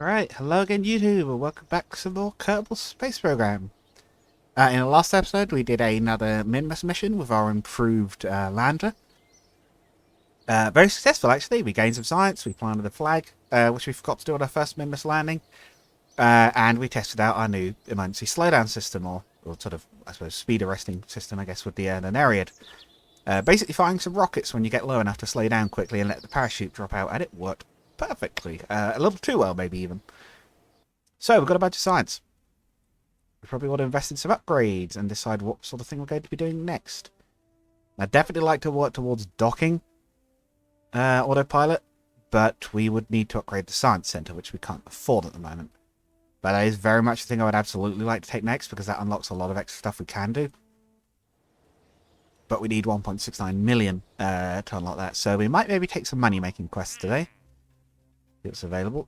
Alright, hello again YouTube, and welcome back to some more Kerbal Space Program. In the last episode, we did another Minmus mission with our improved lander. Very successful, actually. We gained some science, we planted the flag, which we forgot to do on our first Minmus landing. And we tested out our new emergency slowdown system, or sort of, I suppose, speed arresting system, I guess, with the Nereid. Basically firing some rockets when you get low enough to slow down quickly and let the parachute drop out, and it worked perfectly. A little too well, maybe even. So, we've got a bunch of science. We probably want to invest in some upgrades and decide what sort of thing we're going to be doing next. I'd definitely like to work towards docking autopilot, but we would need to upgrade the science center, which we can't afford at the moment. But that is very much the thing I would absolutely like to take next, because that unlocks a lot of extra stuff we can do. But we need 1.69 million to unlock that, so we might maybe take some money-making quests today. See what's available.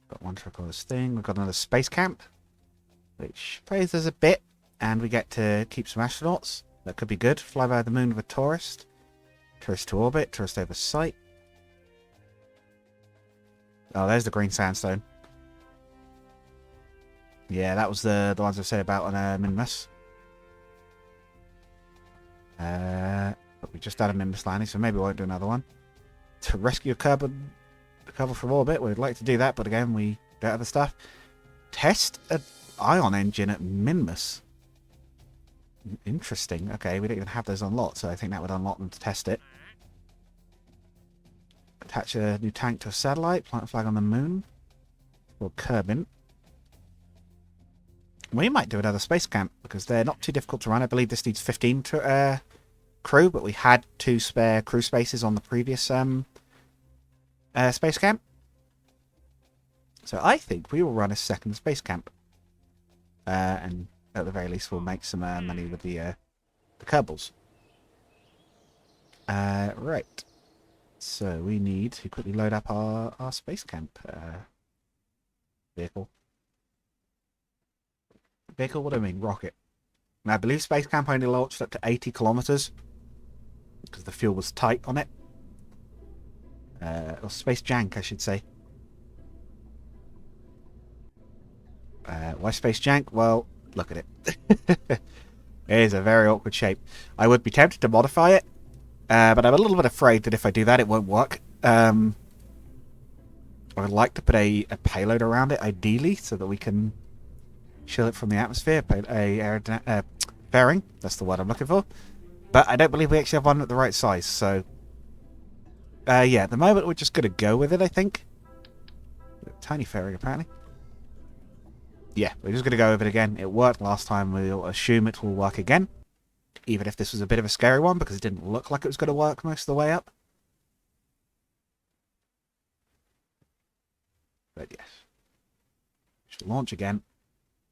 Got one turquoise thing. We've got another space camp, which pays us a bit, and we get to keep some astronauts. That could be good. Fly by the moon with a tourist. Tourist to orbit. Tourist over sight. Oh, there's the green sandstone. Yeah, that was the ones I said about on Minmus. But we just had a Minmus landing, so maybe we won't do another one. To rescue Kerbal from orbit, we'd like to do that, but again, we don't have the stuff. Test an ion engine at Minmus. Interesting. Okay, we don't even have those unlocked, so I think that would unlock them to test it. Attach a new tank to a satellite. Plant a flag on the moon. Or Kerbin. We might do another space camp, because they're not too difficult to run. I believe this needs 15 crew, but we had 2 spare crew spaces on the previous space camp. So I think we will run a second space camp. And at the very least we'll make some money with the Kerbals. Right. So we need to quickly load up our space camp vehicle. Vehicle? What do I mean? Rocket. Now I believe space camp only launched up to 80 kilometers because the fuel was tight on it. Or space jank, I should say. Why space jank? Well, look at it. It is a very awkward shape. I would be tempted to modify it, but I'm a little bit afraid that if I do that, it won't work. I would like to put a payload around it, ideally, so that we can shield it from the atmosphere. Fairing, that's the word I'm looking for. But I don't believe we actually have one at the right size, so... yeah, at the moment we're just going to go with it, I think. Tiny fairing, apparently. Yeah, we're just going to go with it again. It worked last time. We'll assume it will work again. Even if this was a bit of a scary one, because it didn't look like it was going to work most of the way up. But yes. We should launch again.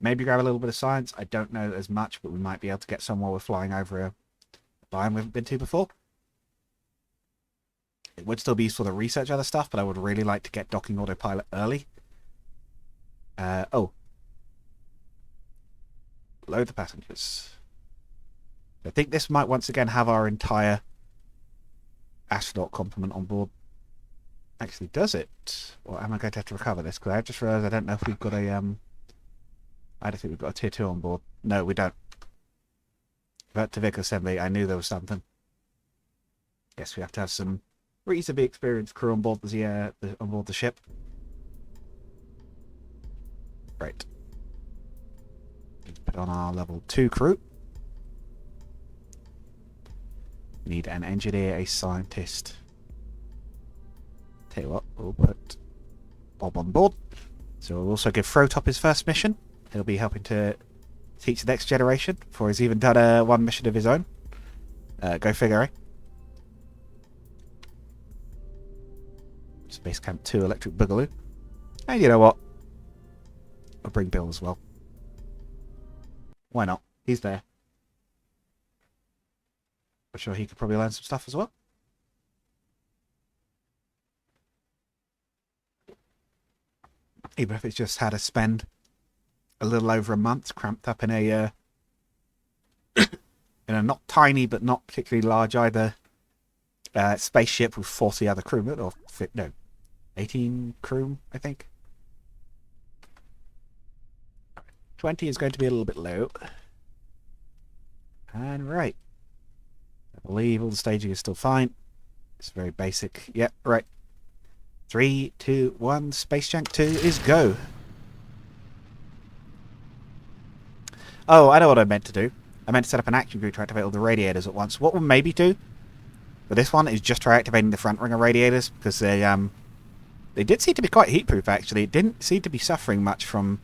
Maybe grab a little bit of science. I don't know as much, but we might be able to get somewhere we're flying over a biome we haven't been to before. It would still be useful to research other stuff, but I would really like to get docking autopilot early. Oh. Load the passengers. I think this might once again have our entire astronaut complement on board. Actually, does it? Or am I going to have to recover this? Because I just realised I don't know if we've got a... I don't think we've got a tier 2 on board. No, we don't. But to vehicle assembly, I knew there was something. Yes, we have to have some reasonably experienced crew on board the ship. Right. Let's put on our level 2 crew. We need an engineer, a scientist. Tell you what, we'll put Bob on board. So we'll also give Frotop his first mission. He'll be helping to teach the next generation before he's even done one mission of his own. Go figure, eh? Space Camp 2 Electric Boogaloo. And you know what? I'll bring Bill as well. Why not? He's there. I'm sure he could probably learn some stuff as well. Even if it's just how to spend a little over a month cramped up in a in a not tiny but not particularly large either spaceship with 40 other crewmen, or no, 18 crew, I think. 20 is going to be a little bit low. And right. I believe all the staging is still fine. It's very basic. Yep, right. 3, 2, 1. Space Junk 2 is go. Oh, I know what I meant to do. I meant to set up an action group to activate all the radiators at once. What we'll maybe do for this one is just try activating the front ring of radiators, because they did seem to be quite heat-proof, actually. It didn't seem to be suffering much from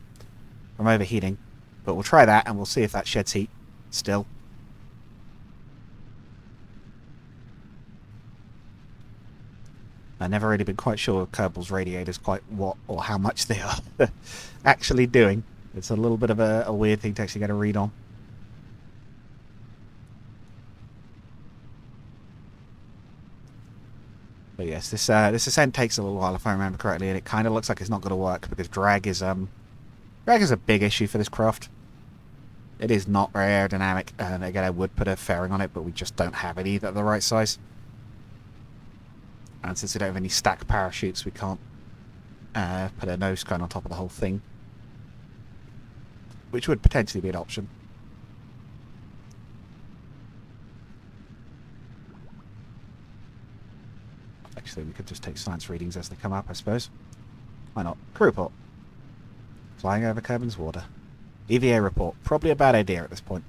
overheating. But we'll try that, and we'll see if that sheds heat still. I've never really been quite sure of Kerbal's radiators quite what or how much they are actually doing. It's a little bit of a weird thing to actually get a read on. But yes, this ascent takes a little while if I remember correctly, and it kind of looks like it's not going to work because drag is a big issue for this craft. It is not very aerodynamic, and again I would put a fairing on it, but we just don't have any that are the right size. And since we don't have any stack parachutes, we can't put a nose cone on top of the whole thing, which would potentially be an option. Actually, we could just take science readings as they come up, I suppose. Why not? Crew report. Flying over Kerbin's water. EVA report. Probably a bad idea at this point.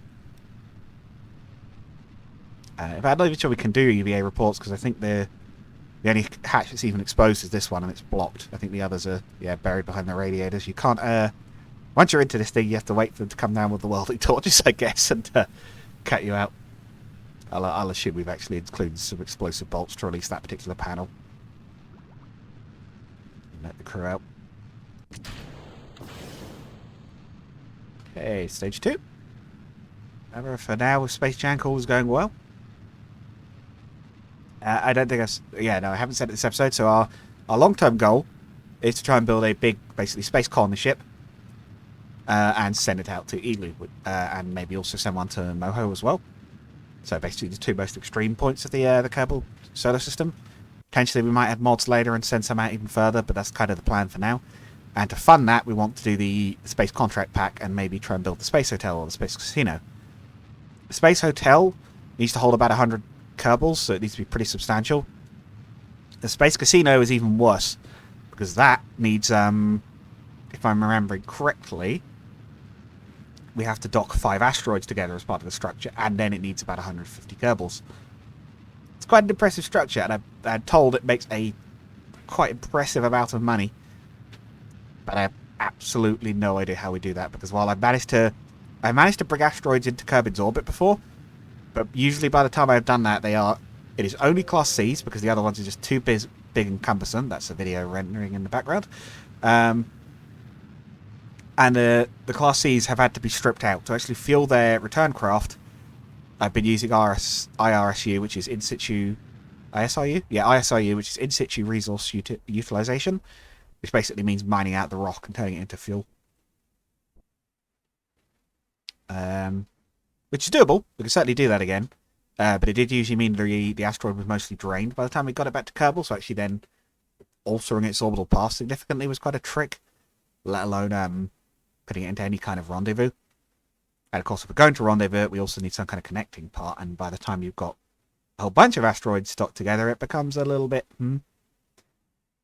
In fact, I'm not even sure we can do EVA reports, because I think the only hatch that's even exposed is this one, and it's blocked. I think the others are buried behind the radiators. You can't... once you're into this thing, you have to wait for them to come down with the welding torches, I guess, and cut you out. I'll assume we've actually included some explosive bolts to release that particular panel. Let the crew out. Okay, stage 2. However, for now, with Space Jank, all is going well. I don't think I haven't said it this episode, so our long-term goal is to try and build a big, basically, space colony ship and send it out to Eeloo, and maybe also send one to Moho as well. So basically the two most extreme points of the Kerbal solar system. Potentially we might add mods later and send some out even further, but that's kind of the plan for now. And to fund that, we want to do the space contract pack and maybe try and build the space hotel or the space casino. The space hotel needs to hold about 100 Kerbals, so it needs to be pretty substantial. The space casino is even worse, because that needs, if I'm remembering correctly, we have to dock 5 asteroids together as part of the structure, and then it needs about 150 Kerbals. It's quite an impressive structure, and I'm told it makes a quite impressive amount of money. But I have absolutely no idea how we do that, because while I've managed to bring asteroids into Kerbin's orbit before, but usually by the time I've done that, it is only Class Cs, because the other ones are just too big and cumbersome. That's the video rendering in the background. And the Class Cs have had to be stripped out. To actually fuel their return craft, I've been using IRSU, which is in situ... ISRU? Yeah, ISRU, which is in situ resource utilization, which basically means mining out the rock and turning it into fuel. Which is doable. We can certainly do that again. But it did usually mean the asteroid was mostly drained by the time we got it back to Kerbal, so actually then altering its orbital path significantly was quite a trick, let alone putting it into any kind of rendezvous. And of course, if we're going to rendezvous, we also need some kind of connecting part, and by the time you've got a whole bunch of asteroids stocked together, it becomes a little bit...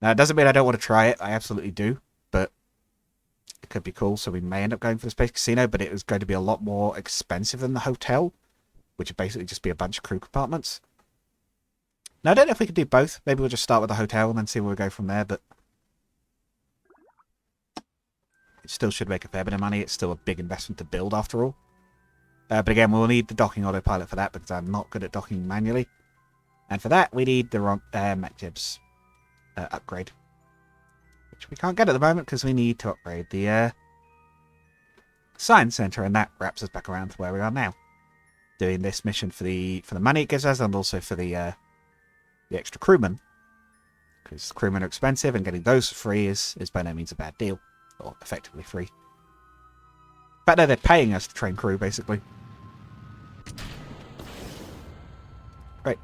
Now, it doesn't mean I don't want to try it. I absolutely do, but it could be cool, so we may end up going for the Space Casino, but it was going to be a lot more expensive than the hotel, which would basically just be a bunch of crew compartments. Now, I don't know if we could do both. Maybe we'll just start with the hotel and then see where we go from there, but it still should make a fair bit of money. It's still a big investment to build, after all. But again, we'll need the docking autopilot for that, because I'm not good at docking manually. And for that, we need the MechJibs upgrade, which we can't get at the moment because we need to upgrade the Science Center, and that wraps us back around to where we are now, doing this mission for the money it gives us, and also for the extra crewmen, because crewmen are expensive, and getting those for free is by no means a bad deal, or effectively free. But no, they're paying us to train crew, basically. Right.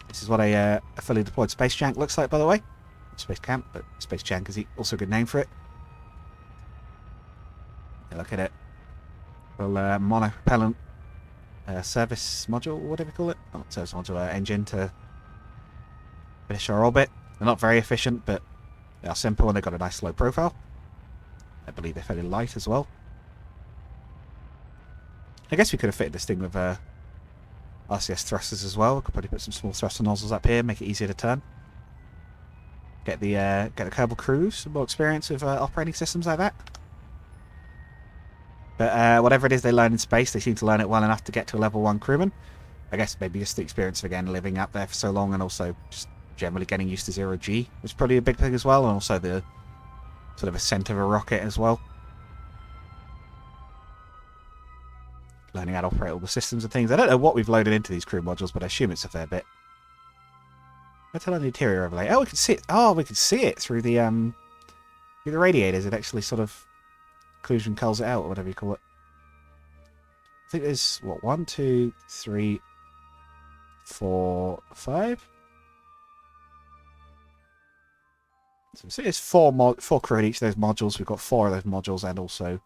This is what a fully deployed space jank looks like, by the way. Space Camp, but Space Jank is also a good name for it. Yeah, look at it. Well, monopropellant service module, whatever you call it. Not service module, engine to finish our orbit. They're not very efficient, but they are simple and they've got a nice low profile. I believe they're fairly light as well. I guess we could have fitted this thing with RCS thrusters as well. We could probably put some small thruster nozzles up here, make it easier to turn. Get the Kerbal crew some more experience with operating systems like that. But whatever it is they learn in space, they seem to learn it well enough to get to a level 1 crewman. I guess maybe just the experience of, again, living up there for so long and also just generally getting used to 0G was probably a big thing as well, and also the sort of ascent of a rocket as well. Learning how to operate all the systems and things. I don't know what we've loaded into these crew modules, but I assume it's a fair bit. Let's turn on the interior overlay. Oh, we can see it. Oh, we can see it through the radiators. It actually sort of occlusion culls it out, or whatever you call it. I think there's, what, 1, 2, 3, 4, 5? So we see there's 4 crew in each of those modules. We've got 4 of those modules, and also,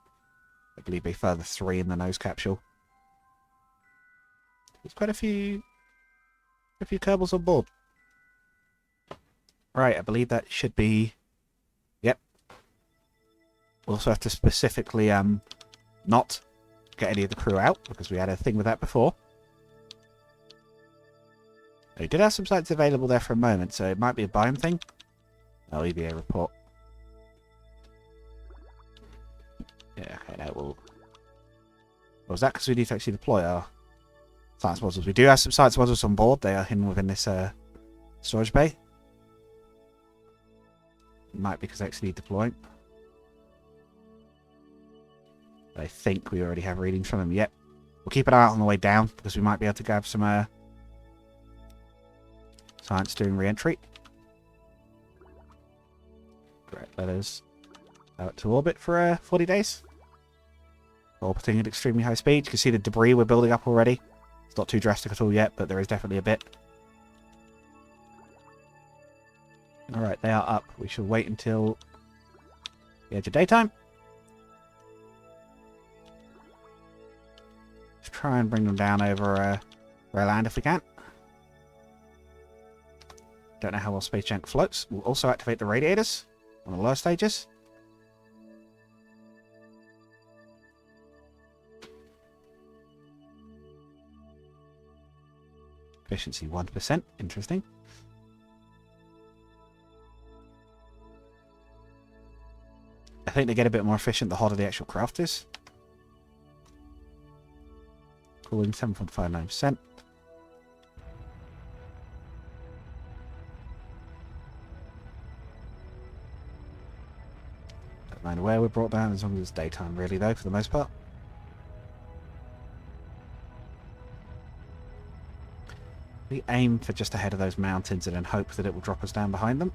I believe, a further 3 in the nose capsule. There's quite a few Kerbals on board. Right, I believe that should be... Yep. We'll also have to specifically not get any of the crew out, because we had a thing with that before. We did have some sites available there for a moment, so it might be a biome thing. Oh, EVA report. Yeah, okay, now we'll... Was that because we need to actually deploy our science modules? We do have some science modules on board. They are hidden within this storage bay. It might be because I actually need deploying. I think we already have readings from them. Yep. We'll keep an eye out on the way down, because we might be able to grab some science during re-entry. Great, let us out to orbit for 40 days. Orbiting at extremely high speed. You can see the debris we're building up already. It's not too drastic at all yet, but there is definitely a bit. Alright, they are up. We shall wait until the edge of daytime. Let's try and bring them down over where I land if we can. Don't know how well Space Jank floats. We'll also activate the radiators on the lower stages. Efficiency 1%. Interesting. I think they get a bit more efficient the hotter the actual craft is. Cooling 7.59%. Don't mind where we're brought down as long as it's daytime, really, though, for the most part. We aim for just ahead of those mountains and then hope that it will drop us down behind them.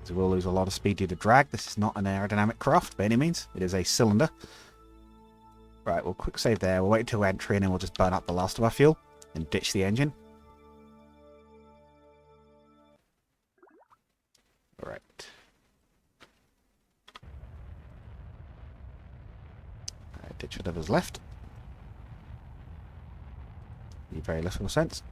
So we'll lose a lot of speed due to drag. This is not an aerodynamic craft by any means. It is a cylinder. Right, we'll quick save there. We'll wait until entry and then we'll just burn up the last of our fuel and ditch the engine. Alright. Ditch whatever's left. Need very little sense.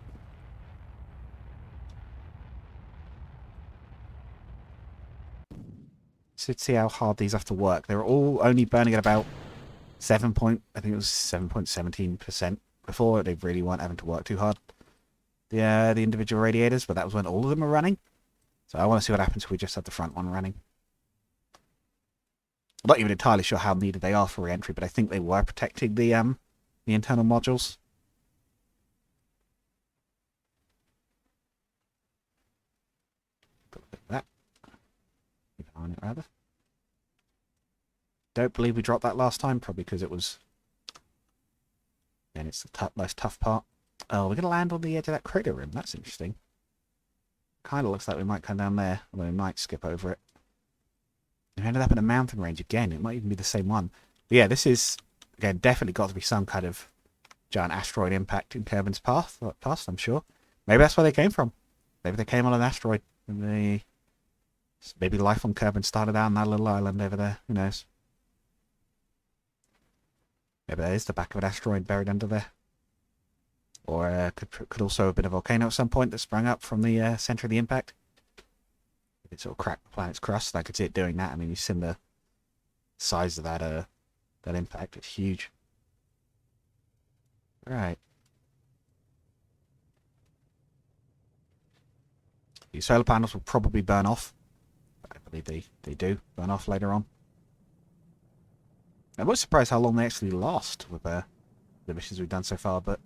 So let's see how hard these have to work. They're all only burning at about I think it was 7.17% before. They really weren't having to work too hard. The individual radiators, but that was when all of them were running. So I want to see what happens if we just had the front one running. I'm not even entirely sure how needed they are for re-entry, but I think they were protecting the internal modules. Got a bit of that. Keep an eye on it, rather. Don't believe we dropped that last time, probably because it was... And it's the most tough part. Oh, we're going to land on the edge of that crater rim. That's interesting. Kind of looks like we might come down there, although we might skip over it. We ended up in a mountain range again. It might even be the same one. But yeah, this is, again, definitely got to be some kind of giant asteroid impact in Kerbin's past, I'm sure. Maybe that's where they came from. Maybe they came on an asteroid and they So maybe life on Kerbin started out on that little island over there. Who knows? Maybe that is the back of an asteroid buried under there. Or could also have been a volcano at some point that sprang up from the centre of the impact. If it sort of cracked the planet's crust, I could see it doing that. I mean, you've seen the size of that impact. It's huge. Right. These solar panels will probably burn off. I believe they do burn off later on. I was surprised how long they actually last with the missions we've done so far, but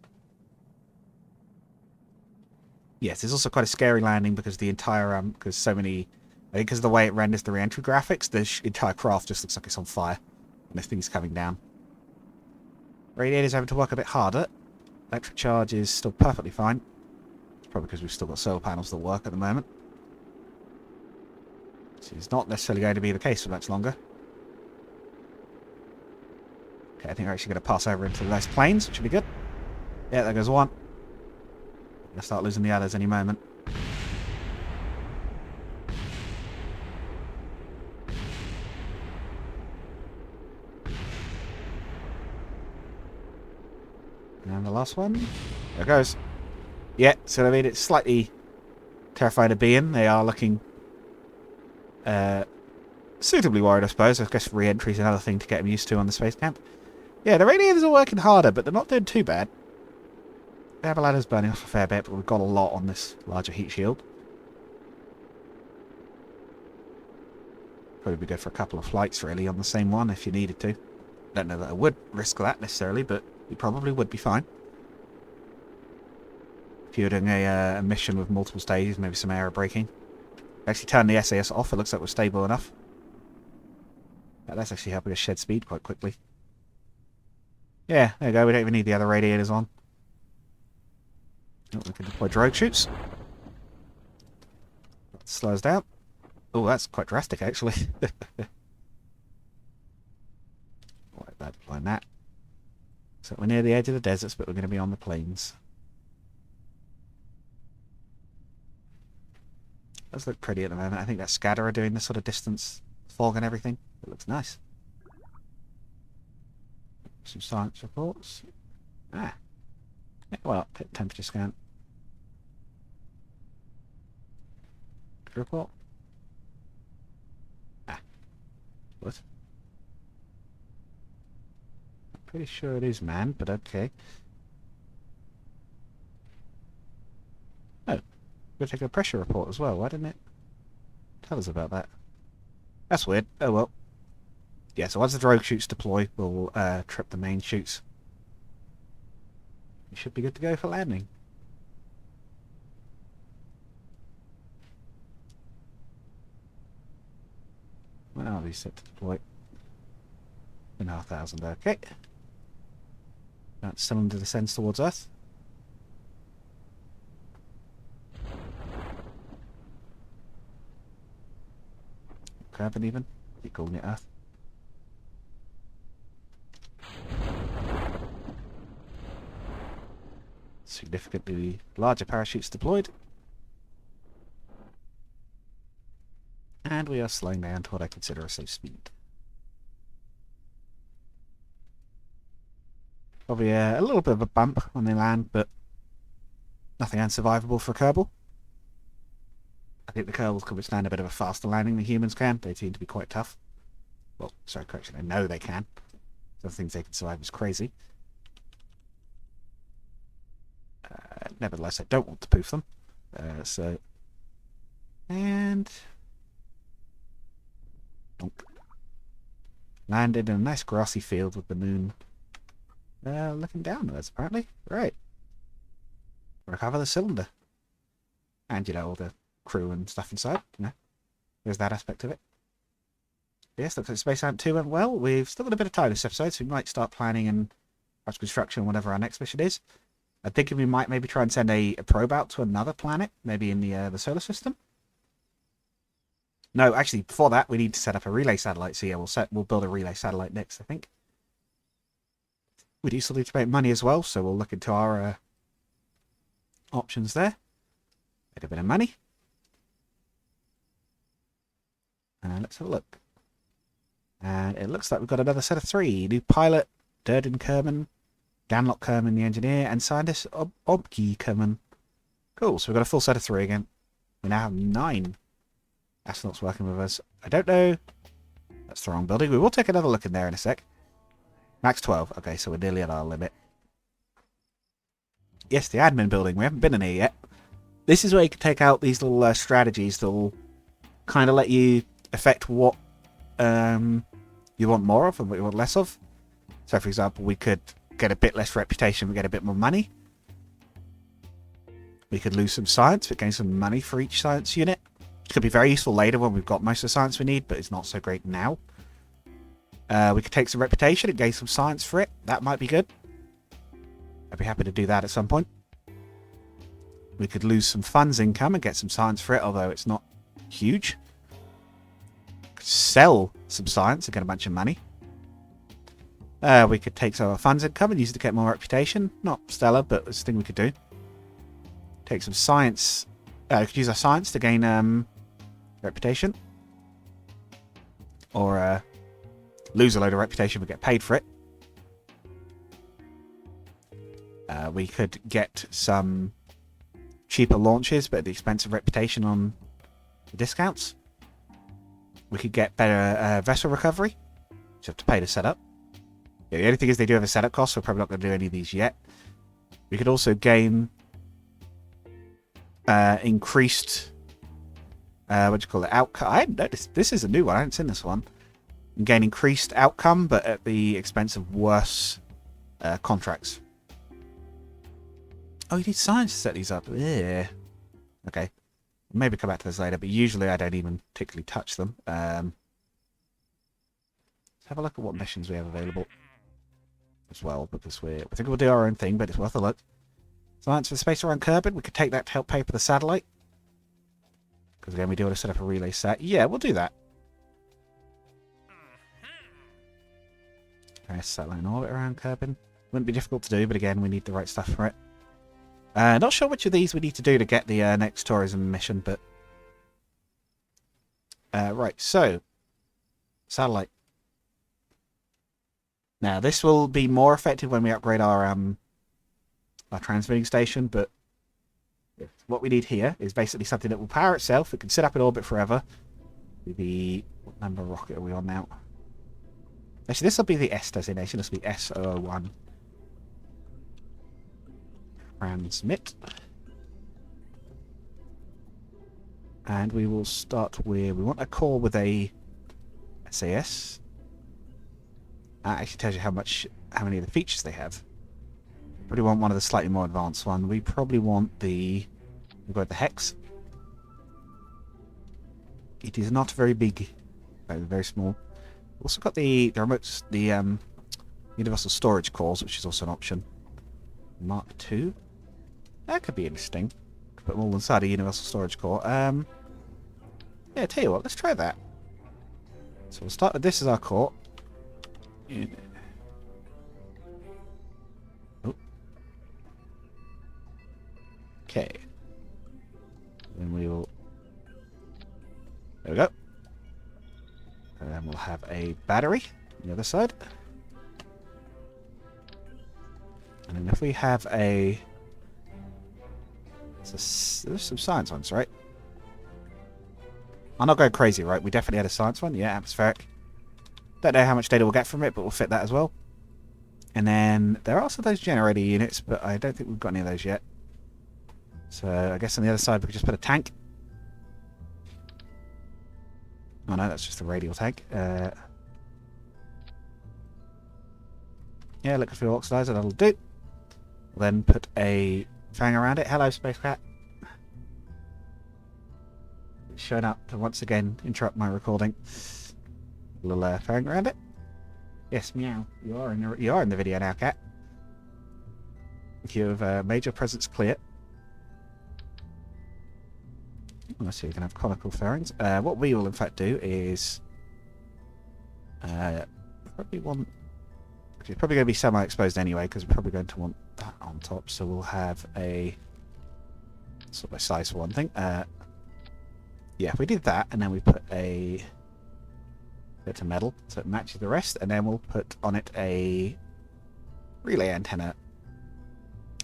yes, it's also quite a scary landing because the entire because so many, I think because of the way it renders the re-entry graphics, the entire craft just looks like it's on fire and this thing's coming down. Radiator's having to work a bit harder. Electric charge is still perfectly fine. It's probably because we've still got solar panels that work at the moment. So it's not necessarily going to be the case for much longer. Okay, I think we're actually going to pass over into the nice plains, which should be good. Yeah, there goes one. Going to start losing the others any moment. And the last one. There it goes. Yeah, so I mean, it's slightly terrifying to be in. They are looking suitably worried, I suppose. I guess re-entry is another thing to get them used to on the space camp. Yeah, the radiators are working harder, but they're not doing too bad. The ladder's burning off a fair bit, but we've got a lot on this larger heat shield. Probably be good for a couple of flights, really, on the same one, if you needed to. Don't know that I would risk that, necessarily, but you probably would be fine. If you were doing a mission with multiple stages, maybe some aero braking. Actually turn the SAS off, it looks like we're stable enough. That's actually helping us shed speed quite quickly. Yeah, there you go, we don't even need the other radiators on. Oh, we can deploy drogue chutes. That slows down. Oh, that's quite drastic, actually. Right about deploying that. So we're near the edge of the deserts, but we're going to be on the plains. Does look pretty at the moment. I think that scatterer doing this sort of distance fog and everything. It looks nice. Some science reports. Ah. Yeah, well, temperature scan. Report. Ah. What? I'm pretty sure it is manned, but okay. Oh. We'll take a pressure report as well. Why didn't it tell us about that? That's weird. Oh well. Yeah, so once the drogue chutes deploy, we'll trip the main chutes. We should be good to go for landing. When are these set to deploy? 1,500, okay. That cylinder descends towards Earth. Kerbin even. Keep calling it Earth. Significantly larger parachutes deployed. And we are slowing down to what I consider a safe speed. Probably a little bit of a bump when they land, but nothing unsurvivable for Kerbal. I think the Kerbals can withstand a bit of a faster landing than humans can. They seem to be quite tough. Well, sorry, correction, I know they can. Some things they can survive is crazy. Nevertheless, I don't want to poof them. And landed in a nice grassy field with the moon looking downwards, apparently. Right. Recover the cylinder. And, you know, all the crew and stuff inside. You know, there's that aspect of it. Yes, looks like Space Amp 2 went well. We've still got a bit of time this episode, so we might start planning and perhaps construction, whatever our next mission is. I'm thinking we might maybe try and send a probe out to another planet, maybe in the solar system. No, actually, before that, we need to set up a relay satellite. So yeah, we'll build a relay satellite next, I think. We do still need to make money as well, so we'll look into our options there. Make a bit of money. Let's have a look. And it looks like we've got another set of 3. New pilot, Durden Kerman, Ganlock Kerman, the engineer, and scientist Obki Kerman. Cool, so we've got a full set of 3 again. We now have 9 astronauts working with us. I don't know. That's the wrong building. We will take another look in there in a sec. Max 12. Okay, so we're nearly at our limit. Yes, the admin building. We haven't been in here yet. This is where you can take out these little strategies that will kind of let you affect what you want more of and what you want less of. So, for example, we could get a bit less reputation, we get a bit more money. We could lose some science, but gain some money for each science unit. It could be very useful later when we've got most of the science we need, but it's not so great now. We could take some reputation and gain some science for it. That might be good. I'd be happy to do that at some point. We could lose some funds income and get some science for it, although it's not huge. Could sell some science and get a bunch of money. We could take some of our funds income and use it to get more reputation. Not stellar, but it's a thing we could do. Take some science. We could use our science to gain reputation. Or lose a load of reputation but get paid for it. We could get some cheaper launches but at the expense of reputation on the discounts. We could get better vessel recovery, which you have to pay to set up. Yeah, the only thing is they do have a setup cost, so we're probably not going to do any of these yet. We could also gain increased outcome. I hadn't noticed. This is a new one. I haven't seen this one. Gain increased outcome, but at the expense of worse contracts. Oh, you need science to set these up. Yeah. Okay. Maybe come back to this later, but usually I don't even particularly touch them. Let's have a look at what missions we have available as well, because I think we'll do our own thing, but it's worth a look. Science for space around Kerbal. We could take that to help pay for the satellite. Because again, we do want to set up a relay sat. Yeah, we'll do that. Okay, satellite in orbit around Kerbal. Wouldn't be difficult to do, but again, we need the right stuff for it. Not sure which of these we need to do to get the next tourism mission, but... right, so... Satellite. Now, this will be more effective when we upgrade our transmitting station, but what we need here is basically something that will power itself. It can sit up in orbit forever. What number rocket are we on now? Actually, this will be the S designation. This will be S001. Transmit. And we will start with... We want a core with a SAS. That actually tells you how many of the features they have. Probably want one of the slightly more advanced one. We probably want the... We'll go with the Hex. It is not very big. Very small. We've also got the remotes, the universal storage cores, which is also an option. Mark II. That could be interesting. Could put them all inside a universal storage core. Yeah, tell you what, let's try that. So we'll start with this as our core. Oh. Okay. Then we will... There we go. And then we'll have a battery on the other side. And then if we have a... There's some science ones, right? I'm not going crazy, right? We definitely had a science one. Yeah, atmospheric. Don't know how much data we'll get from it, but we'll fit that as well. And then there are also those generator units, but I don't think we've got any of those yet. So I guess on the other side we could just put a tank. Oh no, that's just a radial tank. Yeah, liquid fuel oxidizer, that'll do. We'll then put a fang around it. Hello, Space Cat. Showing up to once again interrupt my recording. A little fang around it. Yes, meow. You are in the video now, Cat. You have made your presence clear. Let's see, we can have conical fairings. What we will in fact do is probably want... It's probably going to be semi-exposed anyway, because we're probably going to want that on top. So we'll have a sort of a size for one thing. Yeah, if we did that, and then we put a Bit of metal so it matches the rest, and then we'll put on it a relay antenna.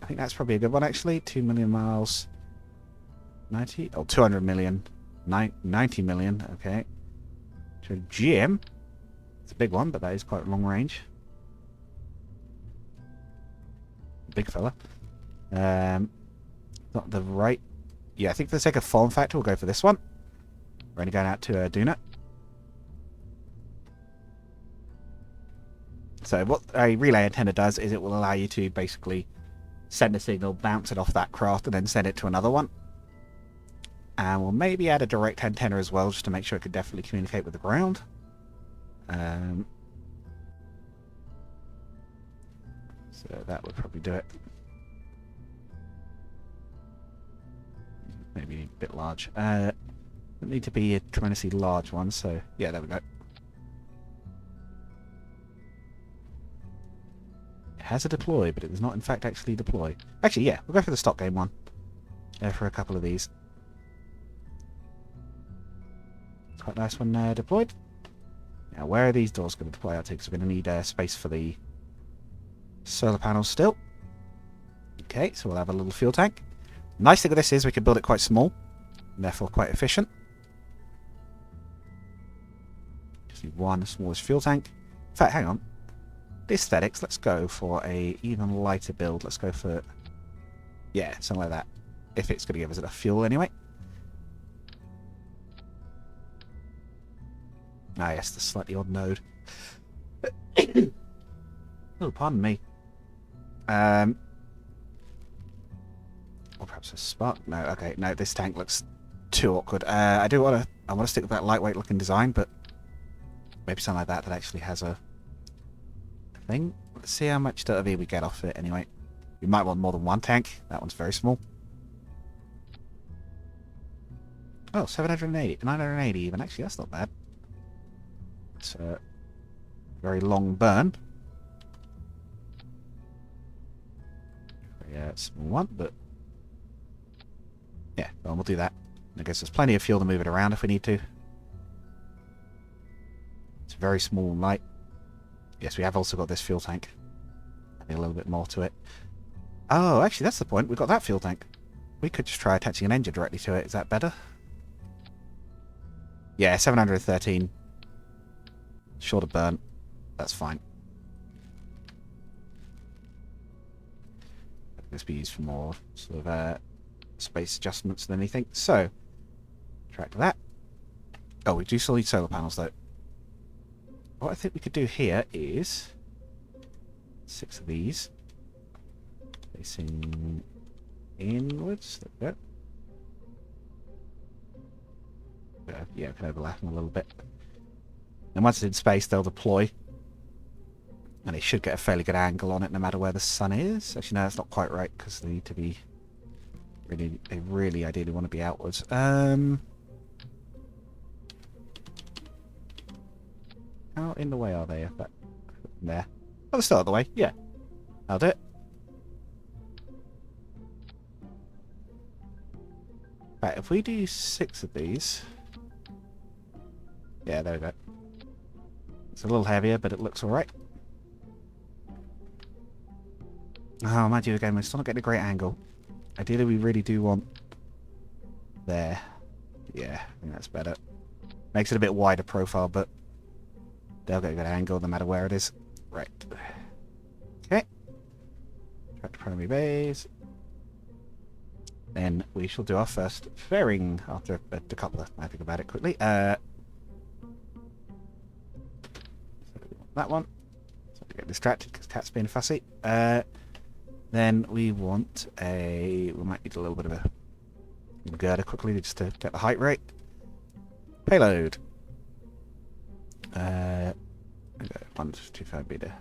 I think that's probably a good one actually. 2 million miles. 90? Oh, 200 million. 90 million, okay. So GM. It's a big one, but that is quite long range. Big fella. Not the right... Yeah, I think for the sake of form factor, we'll go for this one. We're only going out to Duna. So what a relay antenna does is it will allow you to basically send a signal, bounce it off that craft, and then send it to another one. And we'll maybe add a direct antenna as well, just to make sure it could definitely communicate with the ground. So that would probably do it. Maybe a bit large. Doesn't need to be a tremendously large one, so yeah, there we go. It has a deploy, but it does not in fact actually deploy. Actually, yeah, we'll go for the stock game one. For a couple of these. It's quite nice when deployed. Now, where are these doors going to deploy out to? Because we're going to need space for the solar panels still. Okay, so we'll have a little fuel tank. Nice thing with this is we can build it quite small, and therefore quite efficient. Just need one smallest fuel tank. In fact, hang on. The aesthetics, let's go for a even lighter build. Let's go for, yeah, something like that. If it's going to give us enough fuel anyway. Ah, yes, the slightly odd node. Oh, pardon me. Or perhaps a spark. No, okay, no, this tank looks too awkward. I want to stick with that lightweight looking design, but maybe something like that actually has a thing. Let's see how much delta V we get off it anyway. We might want more than one tank. That one's very small. Oh, 780, 980 even. Actually, that's not bad. It's a very long burn. Yeah, small one, but yeah, well, we'll do that. I guess there's plenty of fuel to move it around if we need to. It's very small and light. Yes, we have also got this fuel tank. I think a little bit more to it. Oh, actually, that's the point. We've got that fuel tank. We could just try attaching an engine directly to it. Is that better? Yeah, 713. Shorter burn. That's fine. This be used for more sort of space adjustments than anything. So, track that. Oh, we do still need solar panels though. What I think we could do here is 6 of these facing inwards. There we go. Yeah, we can overlap them a little bit. And once it's in space, they'll deploy. And it should get a fairly good angle on it no matter where the sun is. Actually, no, that's not quite right because they need to be really, they really ideally want to be outwards. How in the way are they? There. Oh, they're still out of the way. Yeah. I'll do it. Right, if we do 6 of these. Yeah, there we go. It's a little heavier, but it looks alright. Oh, mind you, again, we're still not getting a great angle. Ideally, we really do want... There. Yeah, I think that's better. Makes it a bit wider profile, but... They'll get a good angle no matter where it is. Right. Okay. Track to primary base. Then we shall do our first fairing after a decoupler. I think about it quickly. That one. So I get distracted because Cat's being fussy. Then we want a... We might need a little bit of a girder quickly just to get the height rate. Payload. 125 meter.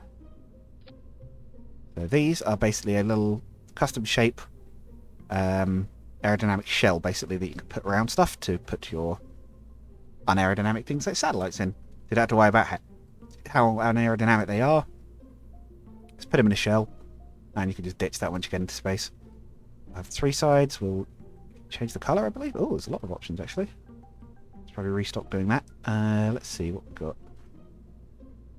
So these are basically a little custom shape aerodynamic shell, basically, that you can put around stuff to put your unaerodynamic things like satellites in. You don't have to worry about how unaerodynamic they are. Just put them in a shell, and you can just ditch that once you get into space. I have 3 sides. We'll change the colour, I believe. Oh, there's a lot of options, actually. Let's probably restock doing that. Let's see what we've got.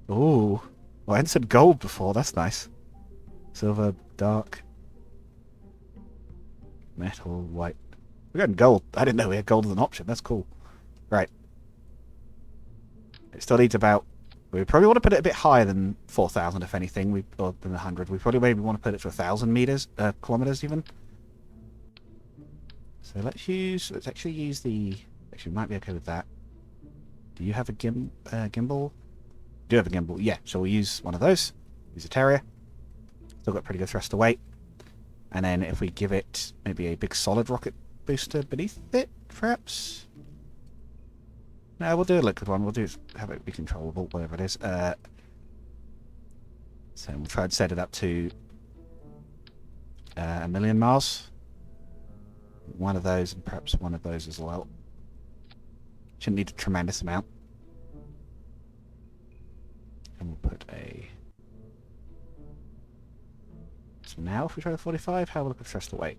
Ooh. Well, I said gold before. That's nice. Silver, dark, metal, white. We're going gold. I didn't know we had gold as an option. That's cool. Right. It still needs about... We probably want to put it a bit higher than 4,000, if anything, or than 100. We probably maybe want to put it to 1,000 meters, kilometers even. So let's actually use the... Actually, we might be okay with that. Do you have a gimbal? Do you have a gimbal? Yeah, so we'll use one of those. Use a Terrier. Still got pretty good thrust to weight. And then if we give it maybe a big solid rocket booster beneath it, perhaps? No, we'll do a liquid one. We'll have it be controllable, whatever it is. So we'll try and set it up to 1,000,000 miles. One of those and perhaps one of those as well. Shouldn't need a tremendous amount. And we'll put a... So now if we try the 45, how will it thrust to weight?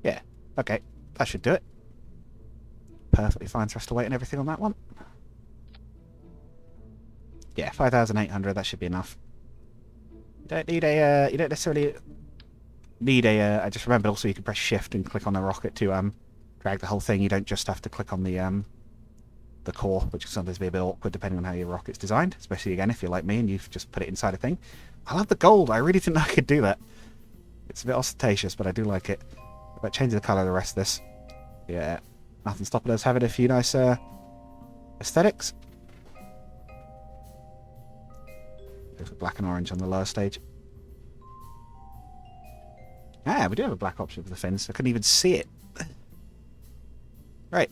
Yeah, okay. That should do it. Perfectly fine thrust to weight and everything on that one. Yeah, 5,800, that should be enough. You don't need a, you don't necessarily need a, I just remembered also you can press shift and click on the rocket to drag the whole thing. You don't just have to click on the core, which can sometimes be a bit awkward depending on how your rocket's designed, especially again if you're like me and you've just put it inside a thing. I love the gold. I really didn't know I could do that. It's a bit ostentatious, but I do like it. About changing the colour of the rest of this. Yeah, nothing stopping us having a few nice aesthetics. Go for black and orange on the lower stage. Ah, we do have a black option for the fins. I couldn't even see it. Right.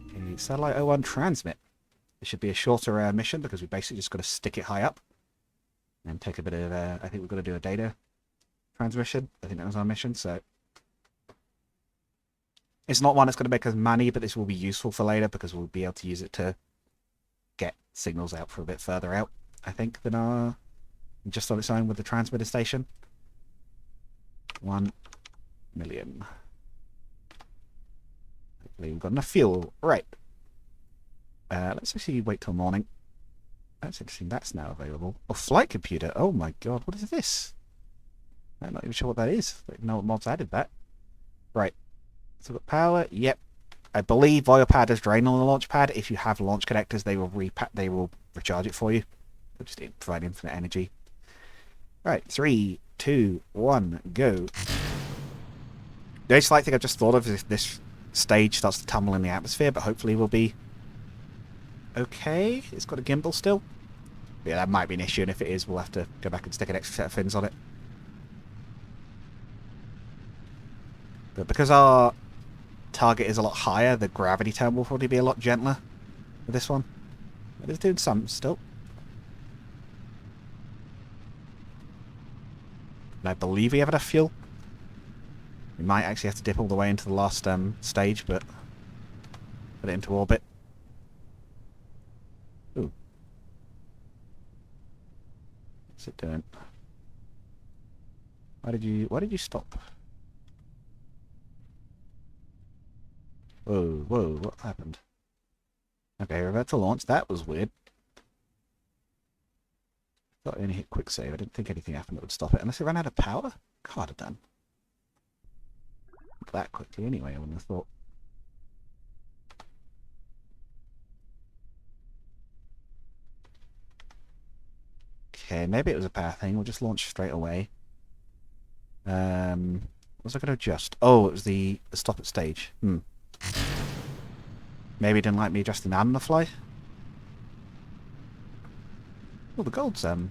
Okay, Satellite 01 transmit. It should be a shorter mission because we basically just got to stick it high up and take a bit of. I think we've got to do a data transmission. I think that was our mission. So it's not one that's going to make us money, but this will be useful for later because we'll be able to use it to get signals out for a bit further out. I think than our just on its own with the transmitter station. 1 million. Hopefully we've got enough fuel. Right. Let's actually wait till morning. That's interesting. That's now available. Oh, flight computer. Oh my god, what is this? I'm not even sure what that is. I don't know what mods added that. Right. So we've got power. Yep. I believe oil pad is drained on the launch pad. If you have launch connectors, they will recharge it for you. They'll just provide infinite energy. Right. 3, 2, 1, go. The only slight thing I've just thought of is if this stage starts to tumble in the atmosphere, but hopefully we'll be okay. It's got a gimbal still. Yeah, that might be an issue, and if it is, we'll have to go back and stick an extra set of fins on it. But because our target is a lot higher, the gravity turn will probably be a lot gentler with this one. But it's doing some still. And I believe we have enough fuel. We might actually have to dip all the way into the last stage, but put it into orbit. Ooh. What's it doing? Why did you stop? Whoa, whoa, what happened? Okay, we're about to launch. That was weird. I thought I only hit quick save. I didn't think anything happened that would stop it. Unless it ran out of power? God, I've done. Not that quickly anyway, I wouldn't have thought. Okay, maybe it was a power thing. We'll just launch straight away. What was I going to adjust? Oh, it was the stop at stage. Maybe it didn't like me adjusting that on the fly. Oh, the gold's gone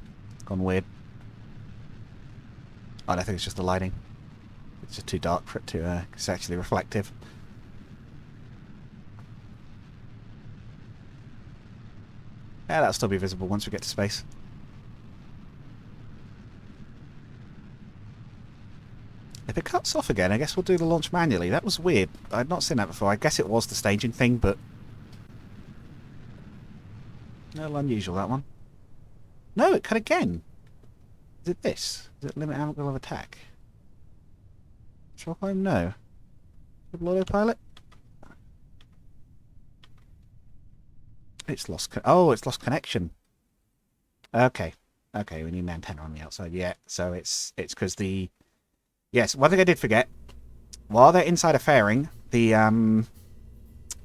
weird. Oh, I think it's just the lighting. It's just too dark for it to. It's actually reflective. Yeah, that'll still be visible once we get to space. If it cuts off again, I guess we'll do the launch manually. That was weird. I'd not seen that before. I guess it was the staging thing, but a little unusual, that one. No, it cut again. Is it this? Is it limit angle of attack? Drop home? No. Autopilot? It's lost... Oh, it's lost connection. Okay. Okay, we need an antenna on the outside. Yeah, so it's because the... Yes, one thing I did forget. While they're inside a fairing, the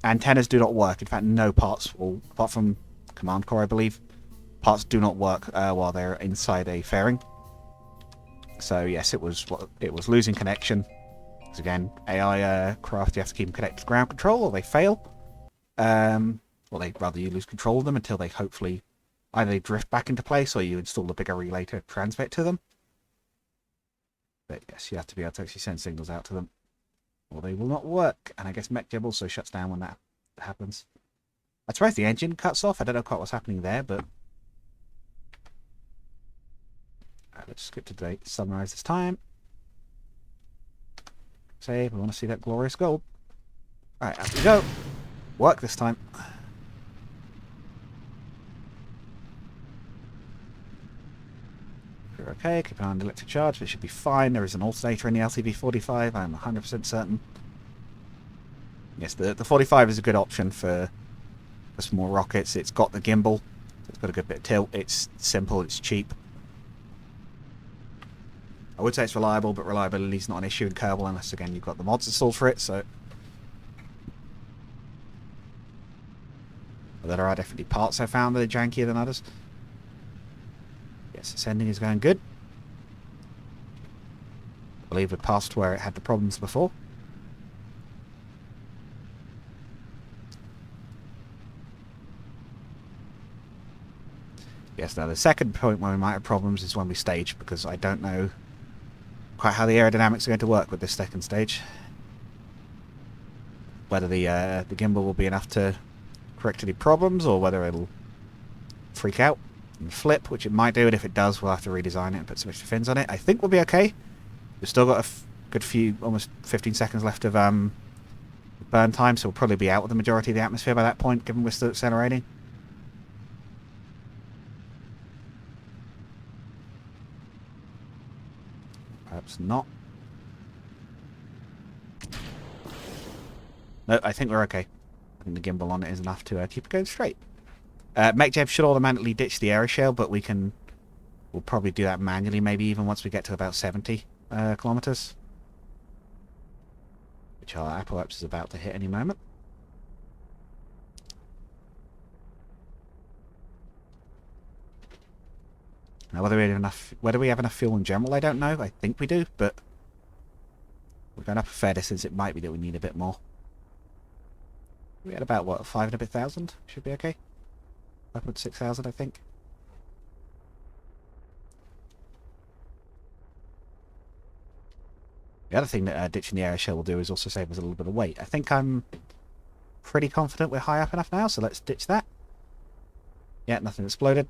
antennas do not work. In fact, no parts, apart from command core, I believe, parts do not work while they're inside a fairing. So yes, it was losing connection. Because again, AI craft, you have to keep them connected to ground control, or they fail. Well, you lose control of them until they hopefully either they drift back into place, or you install a bigger relay to transmit to them. But yes, you have to be able to actually send signals out to them, or they will not work. And I guess MechJeb also shuts down when that happens. I'm surprised the engine cuts off. I don't know quite what's happening there, but... let's skip to date. Summarize this time. Save. We want to see that glorious gold. Alright, out we go. Work this time. We're okay. Keep an eye on the electric charge. It should be fine. There is an alternator in the LTV-45. I'm 100% certain. Yes, the 45 is a good option for small rockets. It's got the gimbal. It's got a good bit of tilt. It's simple. It's cheap. I would say it's reliable, but reliability is not an issue in Kerbal unless, again, you've got the mods installed for it, so... But there are definitely parts I found that are jankier than others. Yes, ascending is going good. I believe we're past where it had the problems before. Yes, now the second point where we might have problems is when we stage, because I don't know quite how the aerodynamics are going to work with this second stage. Whether the gimbal will be enough to correct any problems, or whether it'll freak out and flip, which it might do, and if it does, we'll have to redesign it and put some extra fins on it. I think we'll be okay. We've still got a good few, almost 15 seconds left of burn time, so we'll probably be out with the majority of the atmosphere by that point, given we're still accelerating. Perhaps not. No, I think we're okay. I think the gimbal on it is enough to keep it going straight. MechJeb should automatically ditch the aeroshell, but we'll probably do that manually, maybe even once we get to about 70 kilometers. Which our apoapse is about to hit any moment. Now, whether we have enough fuel in general, I don't know. I think we do, but we're going up a fair distance. It might be that we need a bit more. We had about, what, 5 and a bit thousand? Should be okay. 5,600, I think. The other thing that ditching the aeroshell will do is also save us a little bit of weight. I think I'm pretty confident we're high up enough now, so let's ditch that. Yeah, nothing exploded.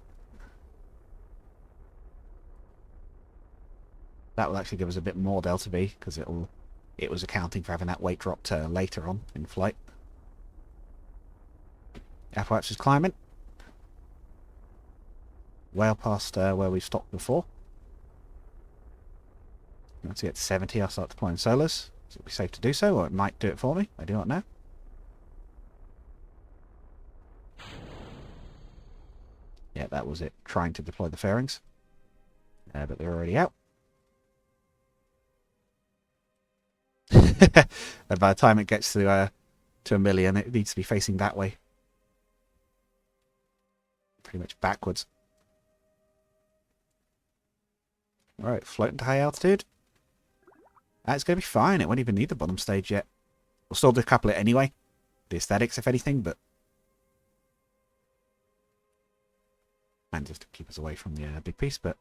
That will actually give us a bit more delta V, because it was accounting for having that weight dropped later on in flight. Apoapse is climbing. Well past where we've stopped before. Once we get to 70, I'll start deploying solars. So it'll be safe to do so, or it might do it for me. I do not know. Yeah, that was it. Trying to deploy the fairings. But they're already out. And by the time it gets to a million, it needs to be facing that way. Pretty much backwards. Alright, floating to high altitude. That's going to be fine. It won't even need the bottom stage yet. We'll still decouple it anyway. The aesthetics, if anything, but... And just to keep us away from the big piece, but...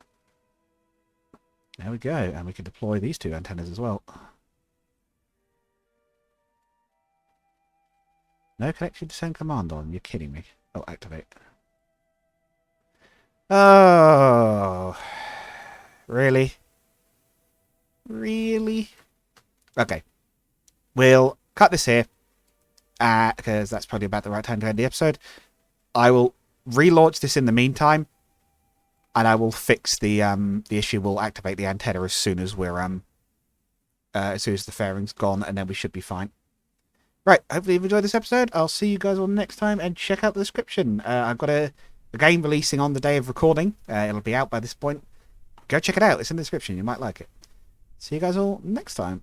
There we go. And we can deploy these two antennas as well. No connection to send command on. You're kidding me. Oh, activate. Oh... Really? Really? Okay. We'll cut this here, because that's probably about the right time to end the episode. I will relaunch this in the meantime, and I will fix the issue. We'll activate the antenna as soon as we're as soon as the fairing's gone, and then we should be fine. Right, hopefully you've enjoyed this episode. I'll see you guys all next time, and check out the description. I've got a game releasing on the day of recording. It'll be out by this point. Go check it out. It's in the description. You might like it. See you guys all next time.